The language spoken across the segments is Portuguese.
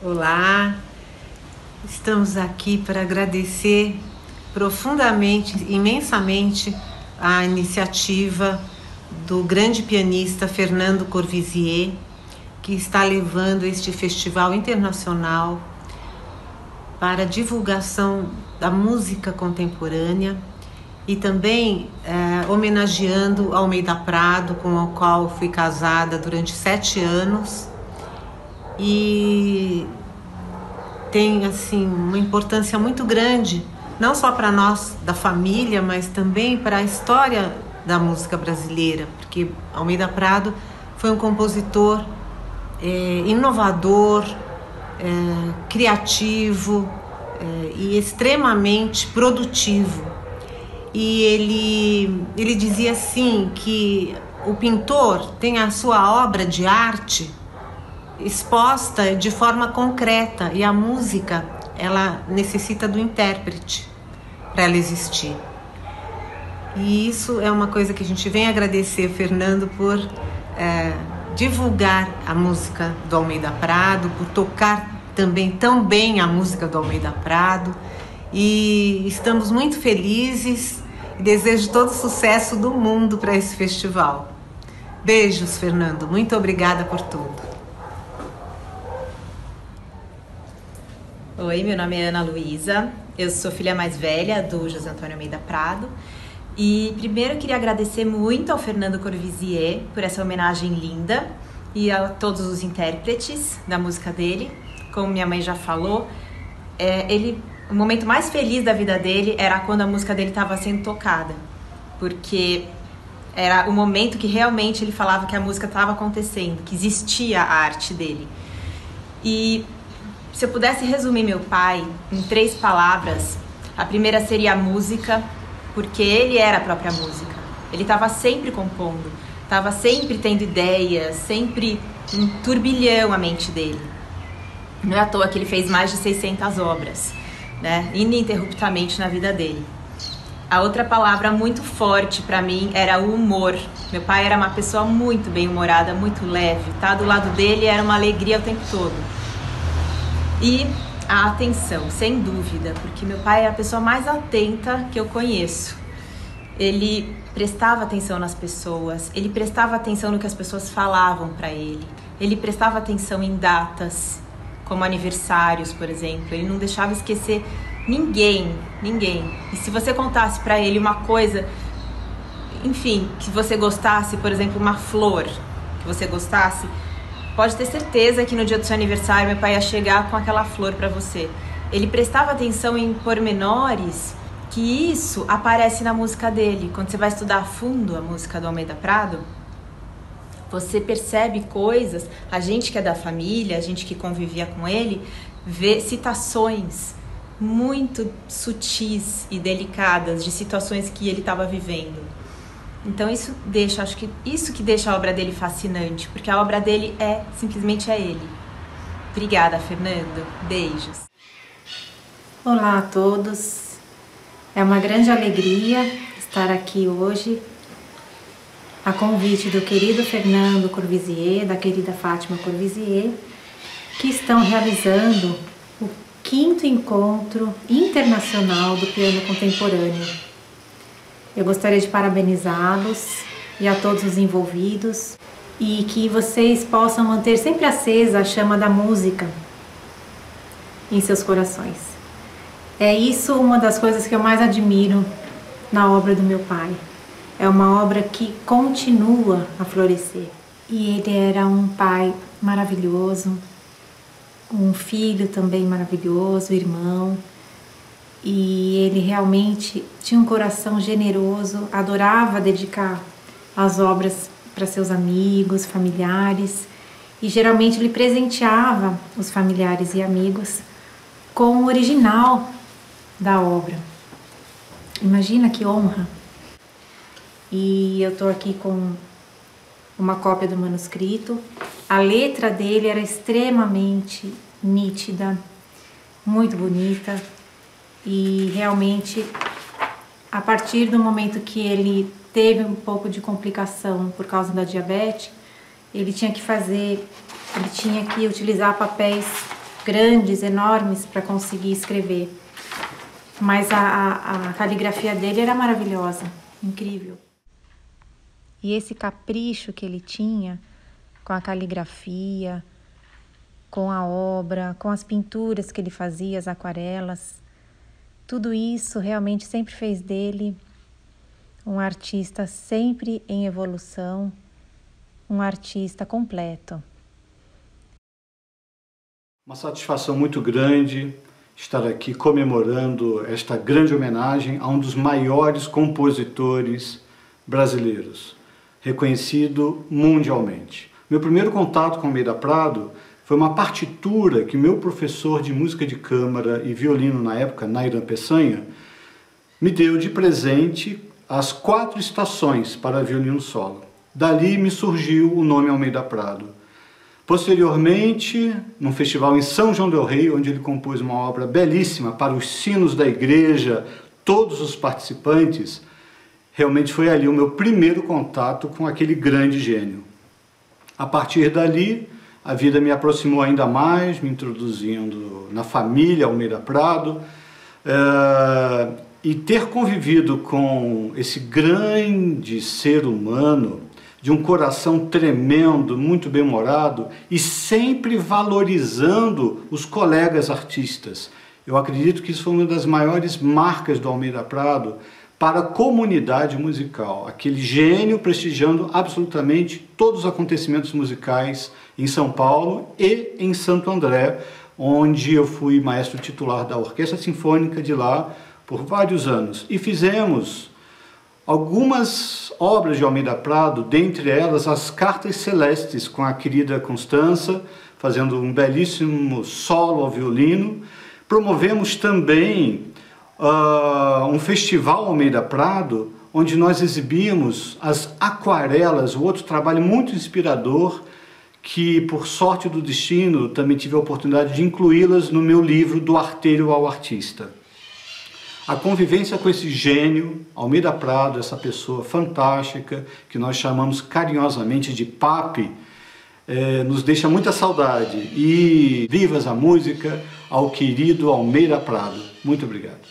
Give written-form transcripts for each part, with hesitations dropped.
Olá, estamos aqui para agradecer profundamente, imensamente, a iniciativa do grande pianista Fernando Corvisier, que está levando este festival internacional para a divulgação da música contemporânea e também homenageando Almeida Prado, com o qual fui casada durante 7 anos. E tem assim uma importância muito grande, não só para nós da família, mas também para a história da música brasileira, porque Almeida Prado foi um compositor inovador, criativo e extremamente produtivo. E ele dizia assim que o pintor tem a sua obra de arte exposta de forma concreta e a música, ela necessita do intérprete para ela existir. E isso é uma coisa que a gente vem agradecer, Fernando, por divulgar a música do Almeida Prado, por tocar também tão bem a música do Almeida Prado. E estamos muito felizes e desejo todo o sucesso do mundo para esse festival. Beijos, Fernando. Muito obrigada por tudo. Oi, meu nome é Ana Luísa, eu sou filha mais velha do José Antônio Almeida Prado e primeiro eu queria agradecer muito ao Fernando Corvisier por essa homenagem linda e a todos os intérpretes da música dele. Como minha mãe já falou, o momento mais feliz da vida dele era quando a música dele estava sendo tocada, porque era o momento que realmente ele falava que a música estava acontecendo, que existia a arte dele. E se eu pudesse resumir meu pai em 3 palavras, a primeira seria a música, porque ele era a própria música. Ele estava sempre compondo, estava sempre tendo ideias, sempre um turbilhão a mente dele. Não é à toa que ele fez mais de 600 obras, né, ininterruptamente na vida dele. A outra palavra muito forte para mim era o humor. Meu pai era uma pessoa muito bem-humorada, muito leve. Tá do lado dele era uma alegria o tempo todo. E a atenção, sem dúvida, porque meu pai é a pessoa mais atenta que eu conheço. Ele prestava atenção nas pessoas, ele prestava atenção no que as pessoas falavam para ele, ele prestava atenção em datas, como aniversários, por exemplo. Ele não deixava esquecer ninguém. E se você contasse para ele uma coisa, enfim, que você gostasse, por exemplo, uma flor que você gostasse, pode ter certeza que no dia do seu aniversário meu pai ia chegar com aquela flor para você. Ele prestava atenção em pormenores, que isso aparece na música dele. Quando você vai estudar a fundo a música do Almeida Prado, você percebe coisas, a gente que é da família, a gente que convivia com ele, vê citações muito sutis e delicadas de situações que ele estava vivendo. Então acho que isso que deixa a obra dele fascinante, porque a obra dele simplesmente é ele. Obrigada, Fernando. Beijos. Olá a todos. É uma grande alegria estar aqui hoje a convite do querido Fernando Corvisier, da querida Fátima Corvisier, que estão realizando o 5º Encontro Internacional do Piano Contemporâneo. Eu gostaria de parabenizá-los e a todos os envolvidos e que vocês possam manter sempre acesa a chama da música em seus corações. É isso uma das coisas que eu mais admiro na obra do meu pai. É uma obra que continua a florescer. E ele era um pai maravilhoso, um filho também maravilhoso, irmão. E ele realmente tinha um coração generoso, adorava dedicar as obras para seus amigos, familiares. E geralmente ele presenteava os familiares e amigos com o original da obra. Imagina que honra! E eu estou aqui com uma cópia do manuscrito. A letra dele era extremamente nítida, muito bonita. E realmente, a partir do momento que ele teve um pouco de complicação por causa da diabetes, ele tinha que utilizar papéis grandes, enormes para conseguir escrever. Mas a caligrafia dele era maravilhosa, incrível. E esse capricho que ele tinha com a caligrafia, com a obra, com as pinturas que ele fazia, as aquarelas, tudo isso realmente sempre fez dele um artista sempre em evolução, um artista completo. Uma satisfação muito grande estar aqui comemorando esta grande homenagem a um dos maiores compositores brasileiros, reconhecido mundialmente. Meu primeiro contato com Almeida Prado foi uma partitura que meu professor de música de câmara e violino na época, Nairan Peçanha, me deu de presente as 4 estações para violino solo. Dali me surgiu o nome Almeida Prado. Posteriormente, num festival em São João del Rei, onde ele compôs uma obra belíssima para os sinos da igreja, todos os participantes, realmente foi ali o meu primeiro contato com aquele grande gênio. A partir dali, a vida me aproximou ainda mais, me introduzindo na família Almeida Prado, e ter convivido com esse grande ser humano, de um coração tremendo, muito bem-humorado e sempre valorizando os colegas artistas. Eu acredito que isso foi uma das maiores marcas do Almeida Prado para a comunidade musical. Aquele gênio prestigiando absolutamente todos os acontecimentos musicais em São Paulo e em Santo André, onde eu fui maestro titular da Orquestra Sinfônica de lá por vários anos. E fizemos algumas obras de Almeida Prado, dentre elas as Cartas Celestes, com a querida Constança, fazendo um belíssimo solo ao violino. Promovemos também um festival Almeida Prado, onde nós exibimos as aquarelas, o outro trabalho muito inspirador, que por sorte do destino também tive a oportunidade de incluí-las no meu livro Do Arteiro ao Artista. A convivência com esse gênio, Almeida Prado, essa pessoa fantástica, que nós chamamos carinhosamente de Papi, nos deixa muita saudade. E vivas a música ao querido Almeida Prado. Muito obrigado.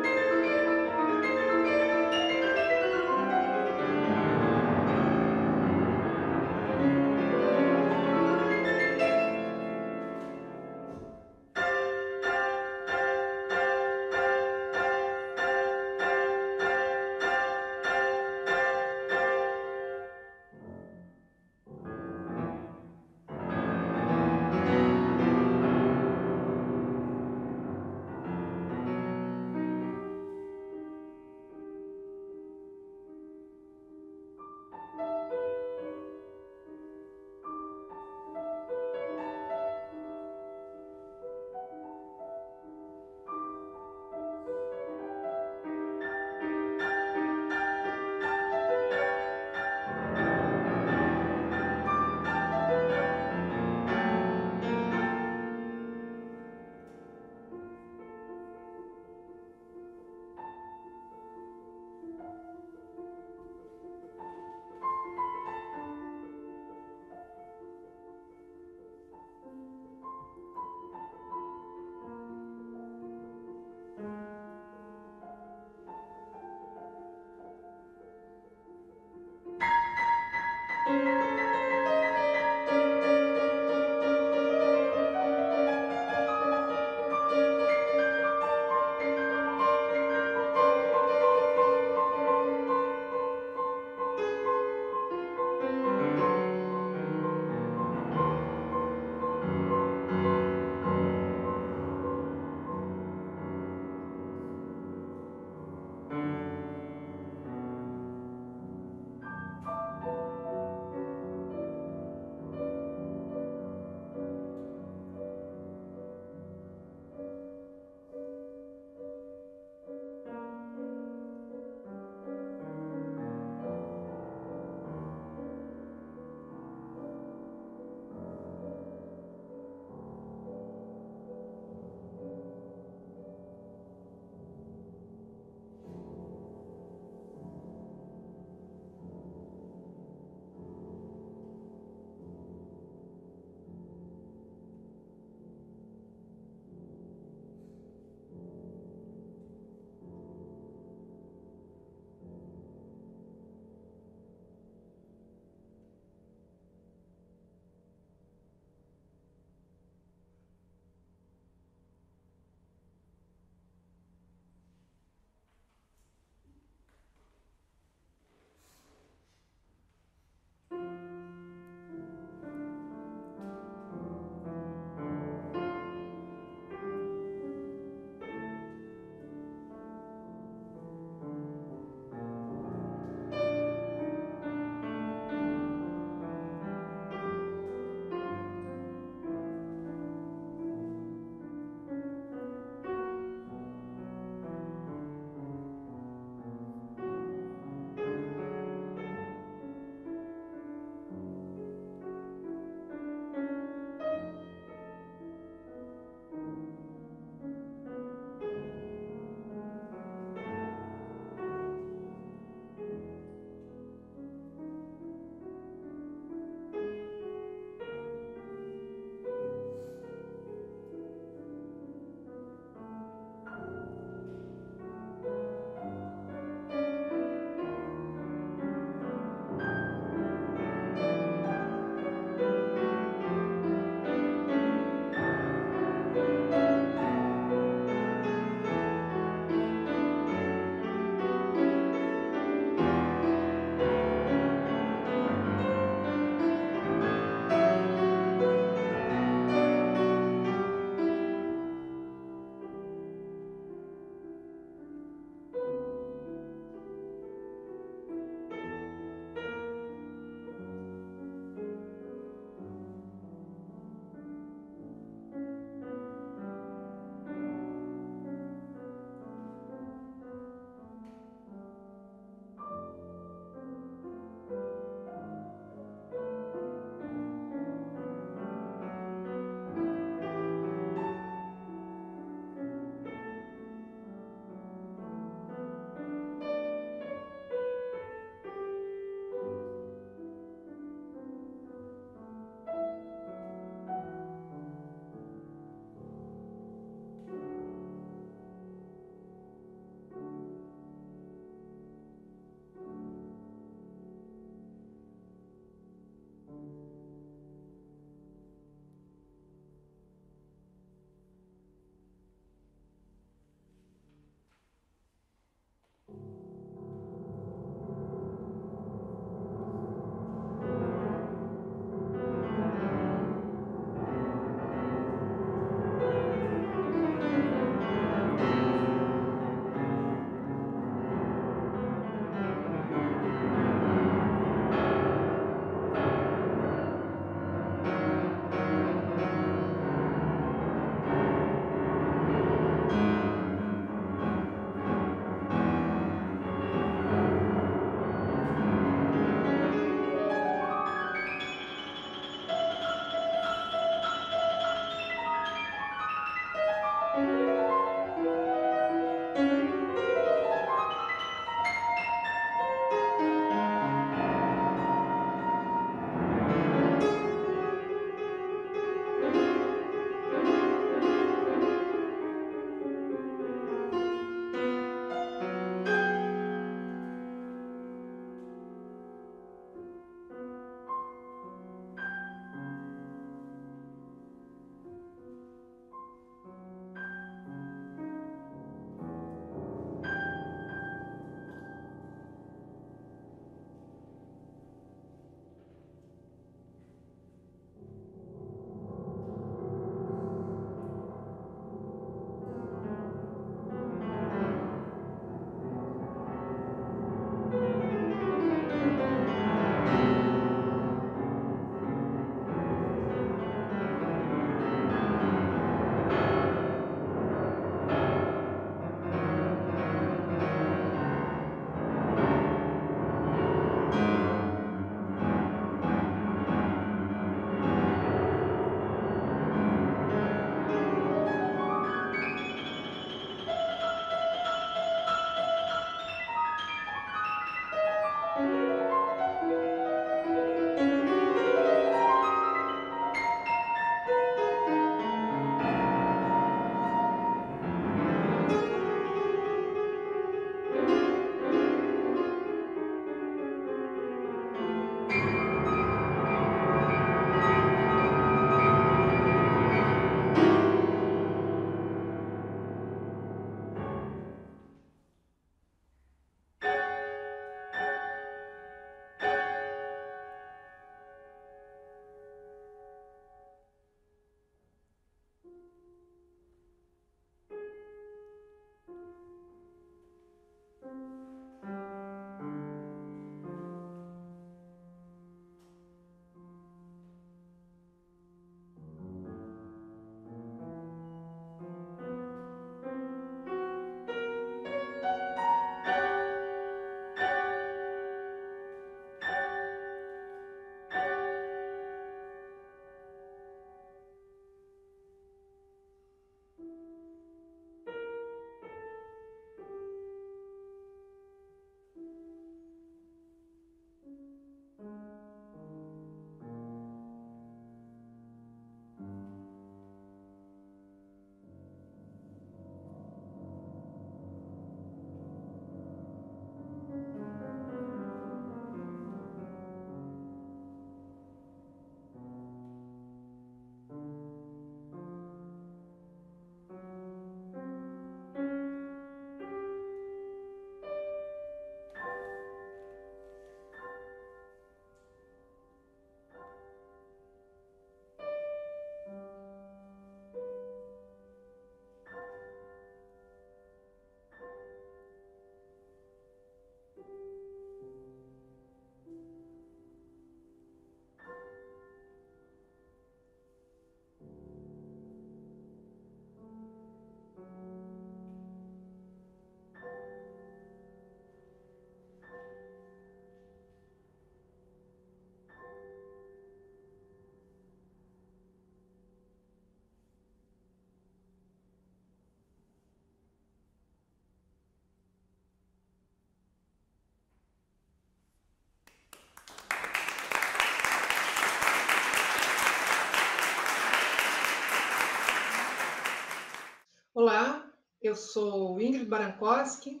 eu sou Ingrid Barankowski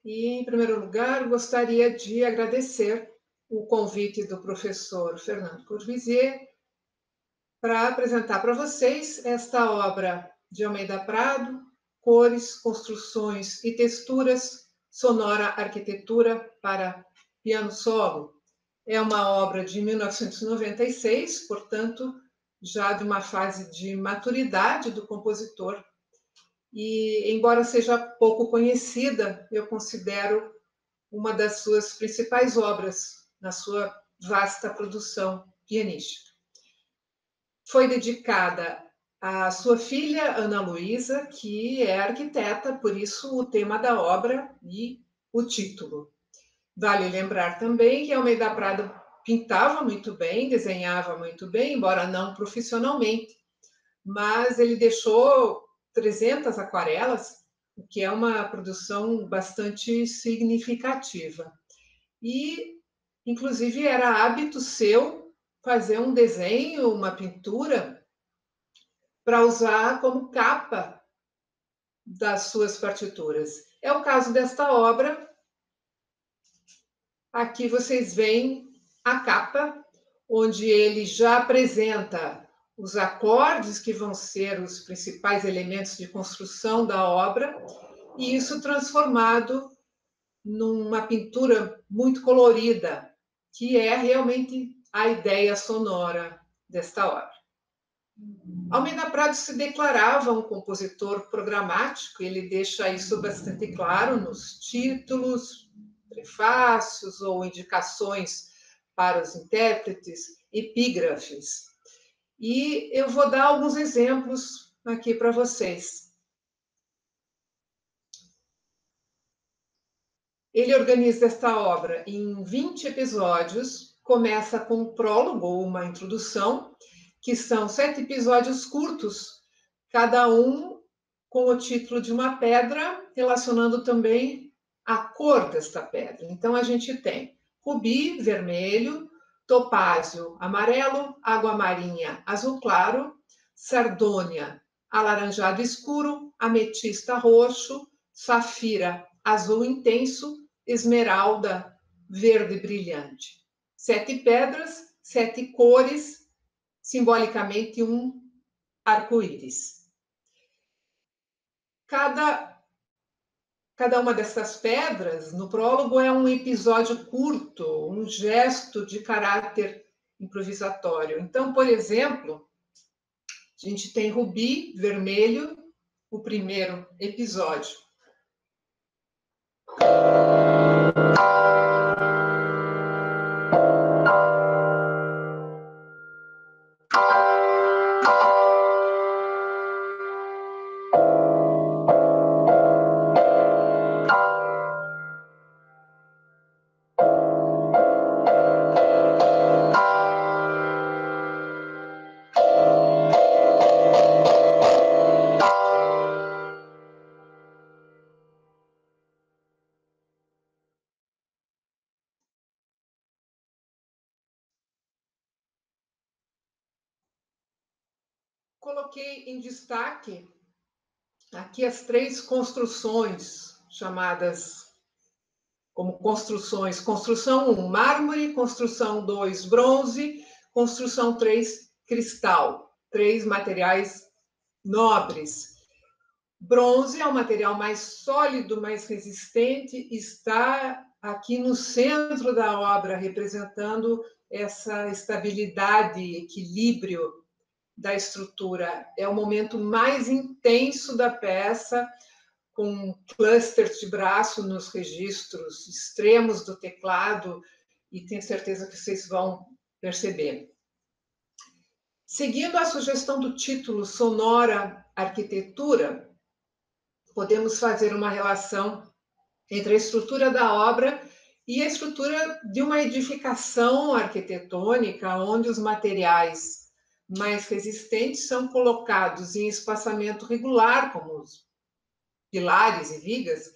e, em primeiro lugar, gostaria de agradecer o convite do professor Fernando Courvoisier para apresentar para vocês esta obra de Almeida Prado, Cores, Construções e Texturas, Sonora Arquitetura para Piano Solo. É uma obra de 1996, portanto, já de uma fase de maturidade do compositor. E, embora seja pouco conhecida, eu considero uma das suas principais obras na sua vasta produção pianística. Foi dedicada à sua filha, Ana Luísa, que é arquiteta, por isso o tema da obra e o título. Vale lembrar também que Almeida Prado pintava muito bem, desenhava muito bem, embora não profissionalmente, mas ele deixou 300 aquarelas, o que é uma produção bastante significativa. E, inclusive, era hábito seu fazer um desenho, uma pintura, para usar como capa das suas partituras. É o caso desta obra. Aqui vocês veem a capa, onde ele já apresenta os acordes que vão ser os principais elementos de construção da obra, e isso transformado numa pintura muito colorida, que é realmente a ideia sonora desta obra. Almeida Prado se declarava um compositor programático, ele deixa isso bastante claro nos títulos, prefácios ou indicações para os intérpretes, epígrafes. E eu vou dar alguns exemplos aqui para vocês. Ele organiza esta obra em 20 episódios, começa com um prólogo ou uma introdução, que são 7 episódios curtos, cada um com o título de uma pedra, relacionando também a cor desta pedra. Então, a gente tem rubi, vermelho, topázio, amarelo, água marinha, azul claro, sardônia, alaranjado escuro, ametista roxo, safira, azul intenso, esmeralda, verde brilhante. 7 pedras, 7 cores, simbolicamente um arco-íris. Cada uma dessas pedras, no prólogo, é um episódio curto, um gesto de caráter improvisatório. Então, por exemplo, a gente tem rubi, vermelho, o primeiro episódio. Coloquei em destaque aqui as 3 construções chamadas como construções. Construção 1, mármore. Construção 2, bronze. Construção 3, cristal. 3 materiais nobres. Bronze é o material mais sólido, mais resistente, está aqui no centro da obra, representando essa estabilidade, equilíbrio da estrutura. É o momento mais intenso da peça, com clusters de braço nos registros extremos do teclado, e tenho certeza que vocês vão perceber. Seguindo a sugestão do título Sonora Arquitetura, podemos fazer uma relação entre a estrutura da obra e a estrutura de uma edificação arquitetônica, onde os materiais mais resistentes são colocados em espaçamento regular, como os pilares e vigas,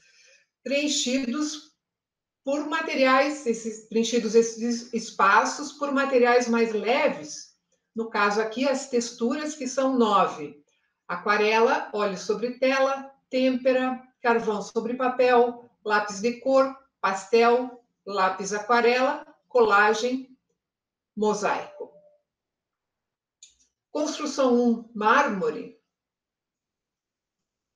preenchidos esses espaços por materiais mais leves. No caso aqui, as texturas, que são 9: aquarela, óleo sobre tela, têmpera, carvão sobre papel, lápis de cor, pastel, lápis aquarela, colagem, mosaico. Construção 1, mármore,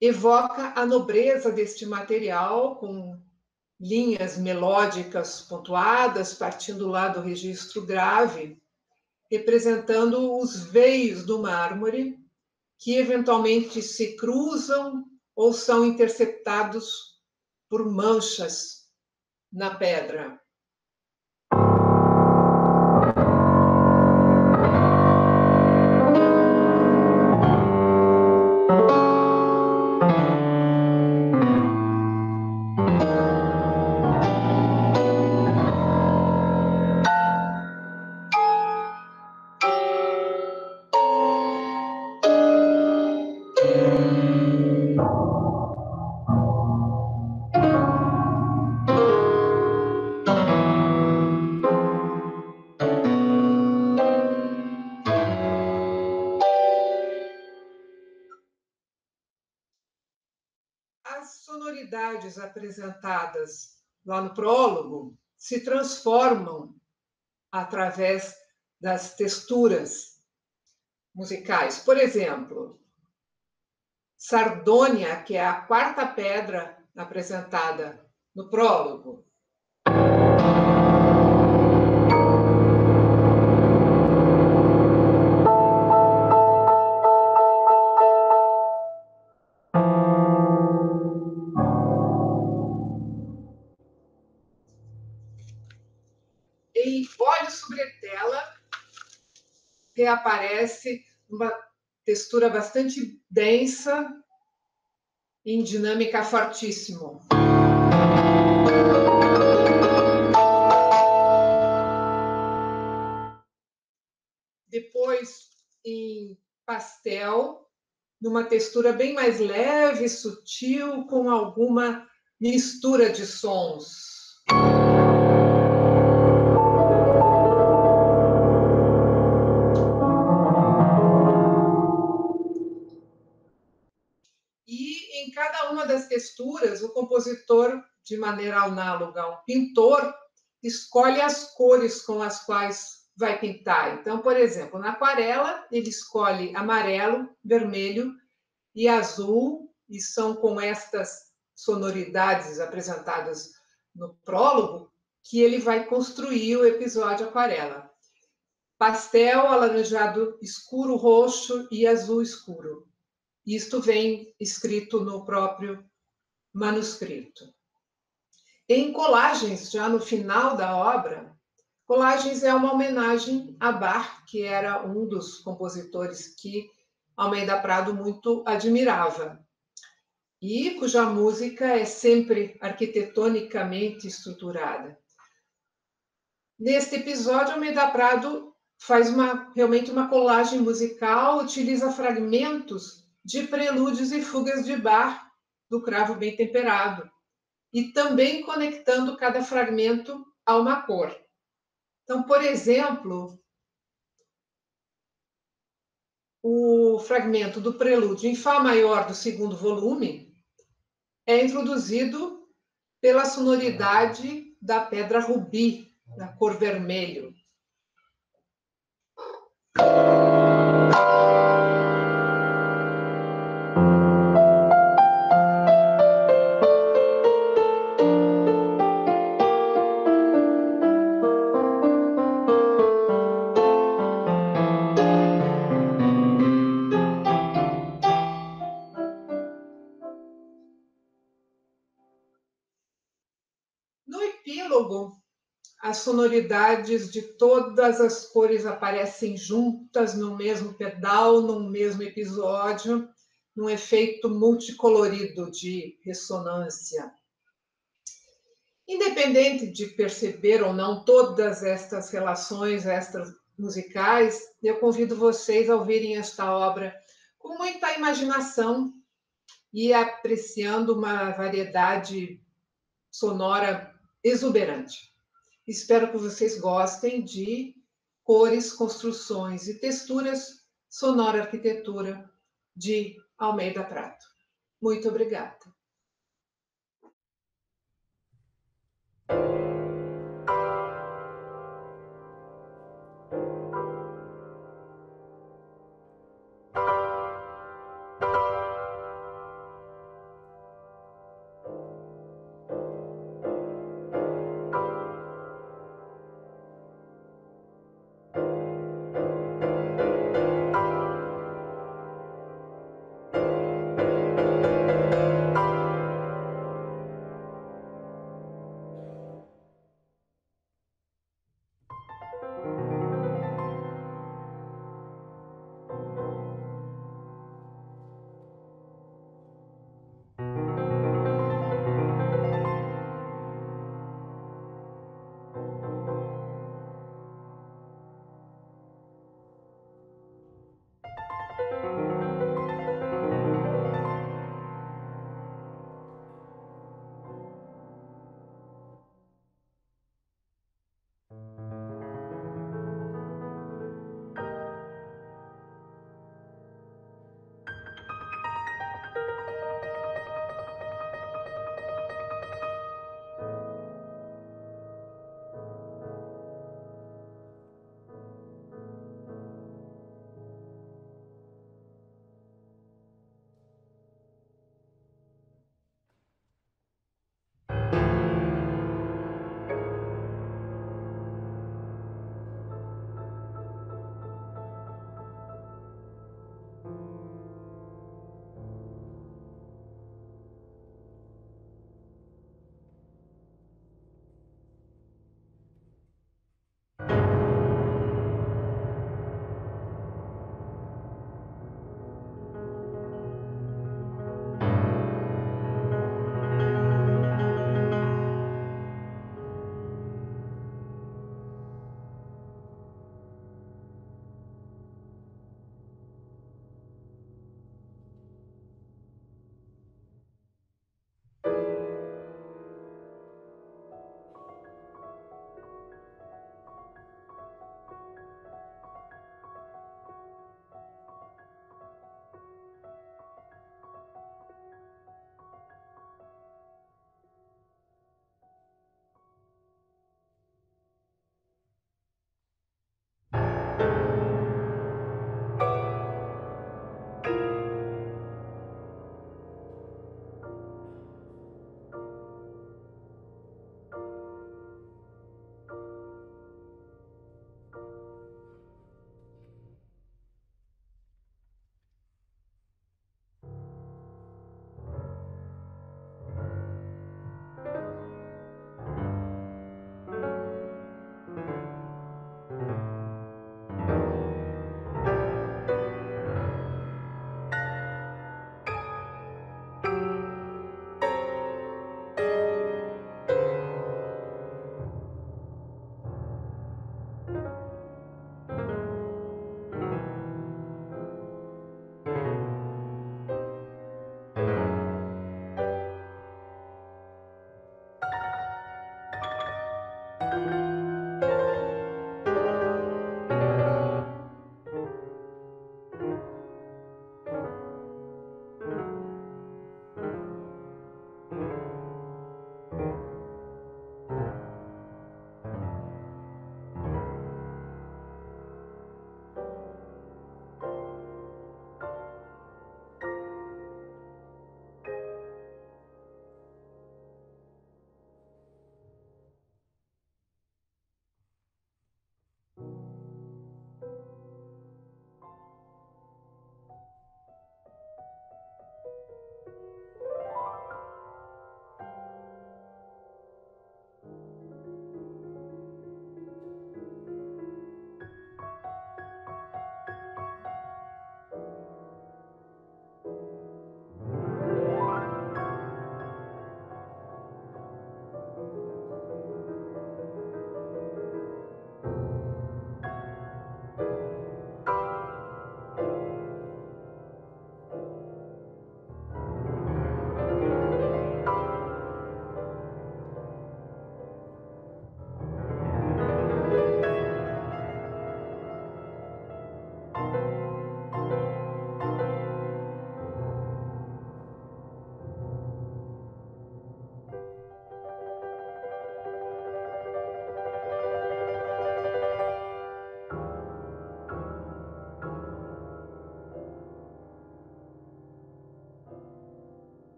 evoca a nobreza deste material, com linhas melódicas pontuadas, partindo lá do registro grave, representando os veios do mármore, que eventualmente se cruzam ou são interceptados por manchas na pedra. As sonoridades apresentadas lá no prólogo se transformam através das texturas musicais. Por exemplo, Sardônia, que é a quarta pedra apresentada no prólogo. Em Olhos sobre Tela, reaparece uma textura bastante densa, em dinâmica fortíssimo. Depois, em Pastel, numa textura bem mais leve, sutil, com alguma mistura de sons. E em cada uma das texturas, o compositor, de maneira análoga a um pintor, escolhe as cores com as quais vai pintar. Então, por exemplo, na aquarela, ele escolhe amarelo, vermelho e azul, e são com estas sonoridades apresentadas no prólogo que ele vai construir o episódio aquarela. Pastel, alaranjado escuro, roxo e azul escuro. Isto vem escrito no próprio manuscrito. Em Colagens, já no final da obra, Colagens é uma homenagem a Bach, que era um dos compositores que Almeida Prado muito admirava, e cuja música é sempre arquitetonicamente estruturada. Neste episódio, Almeida Prado faz realmente uma colagem musical, utiliza fragmentos de prelúdios e fugas de Bach, do Cravo Bem Temperado, e também conectando cada fragmento a uma cor. Então, por exemplo, o fragmento do prelúdio em Fá maior do segundo volume é introduzido pela sonoridade da pedra rubi, da cor vermelho. No epílogo, as sonoridades de todas as cores aparecem juntas no mesmo pedal, num mesmo episódio, num efeito multicolorido de ressonância. Independente de perceber ou não todas estas relações extras musicais, eu convido vocês a ouvirem esta obra com muita imaginação e apreciando uma variedade sonora exuberante. Espero que vocês gostem de cores, construções e texturas, sonora arquitetura de Almeida Prado. Muito obrigada.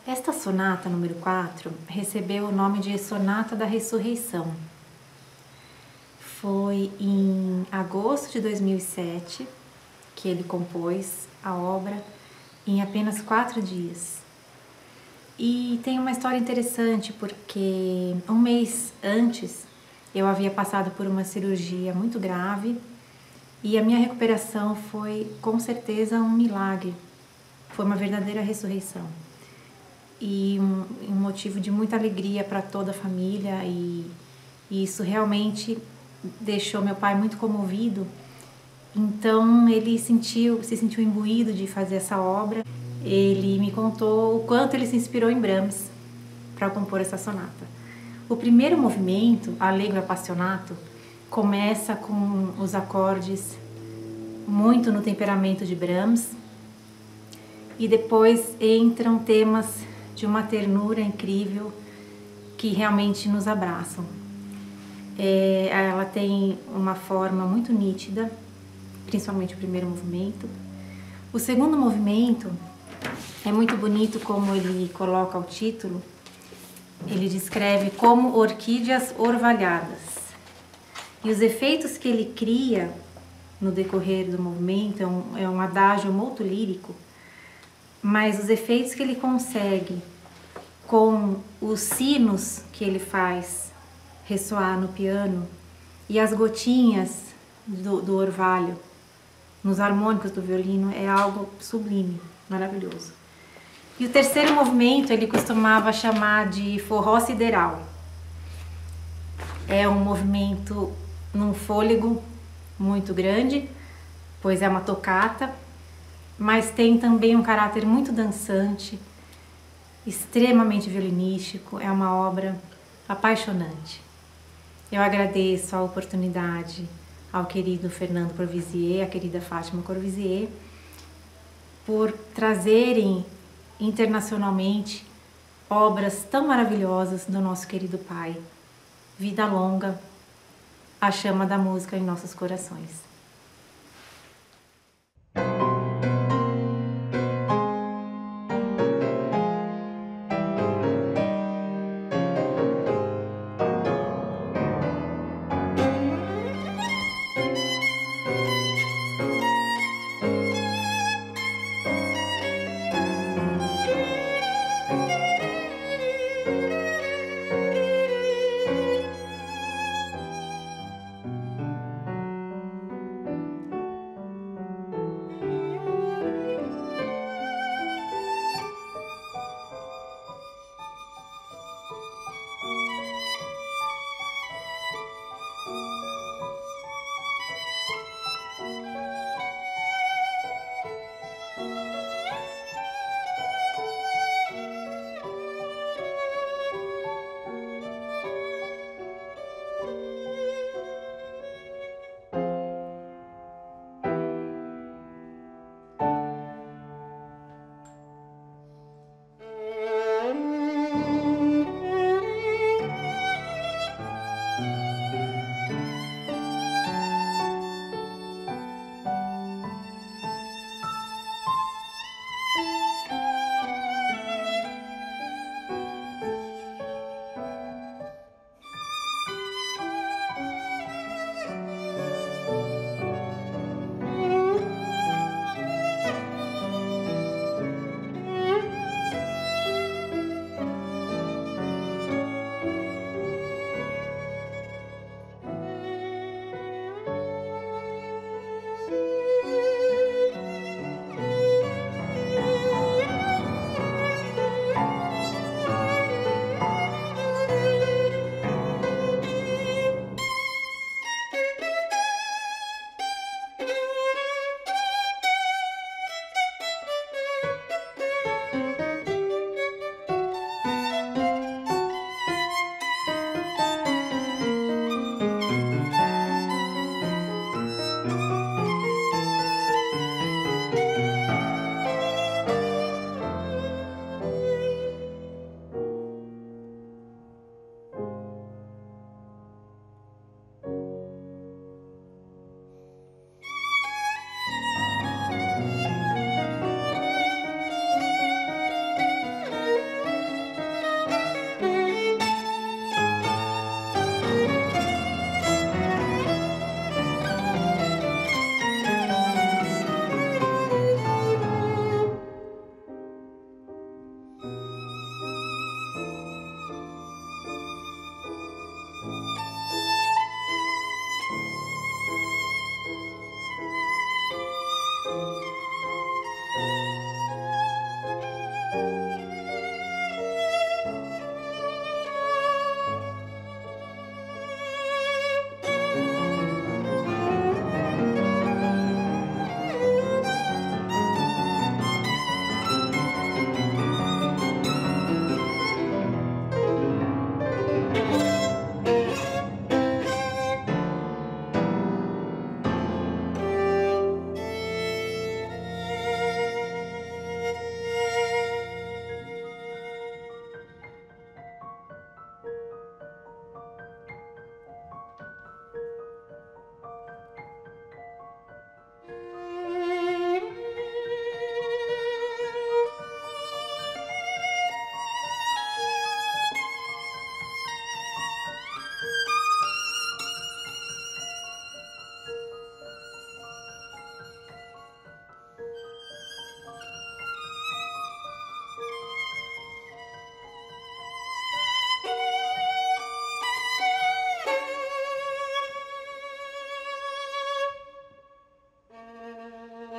Esta sonata número 4 recebeu o nome de Sonata da Ressurreição. Foi em agosto de 2007 que ele compôs a obra em apenas 4 dias. E tem uma história interessante porque um mês antes eu havia passado por uma cirurgia muito grave e a minha recuperação foi com certeza um milagre, foi uma verdadeira ressurreição. E um motivo de muita alegria para toda a família e isso realmente deixou meu pai muito comovido. Então ele se sentiu imbuído de fazer essa obra. Ele me contou o quanto ele se inspirou em Brahms para compor essa sonata. O primeiro movimento, Allegro Appassionato, começa com os acordes muito no temperamento de Brahms e depois entram temas de uma ternura incrível que realmente nos abraçam. Ela tem uma forma muito nítida, principalmente o primeiro movimento. O segundo movimento é muito bonito como ele coloca o título. Ele descreve como orquídeas orvalhadas. E os efeitos que ele cria no decorrer do movimento é um adágio muito lírico, mas os efeitos que ele consegue com os sinos que ele faz ressoar no piano e as gotinhas do orvalho nos harmônicos do violino é algo sublime, maravilhoso. E o terceiro movimento ele costumava chamar de forró sideral. É um movimento num fôlego muito grande, pois é uma tocata, mas tem também um caráter muito dançante, extremamente violinístico, é uma obra apaixonante. Eu agradeço a oportunidade ao querido Fernando Courvoisier, à querida Fátima Courvoisier, por trazerem internacionalmente obras tão maravilhosas do nosso querido pai. Vida longa, a chama da música em nossos corações.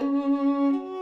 Música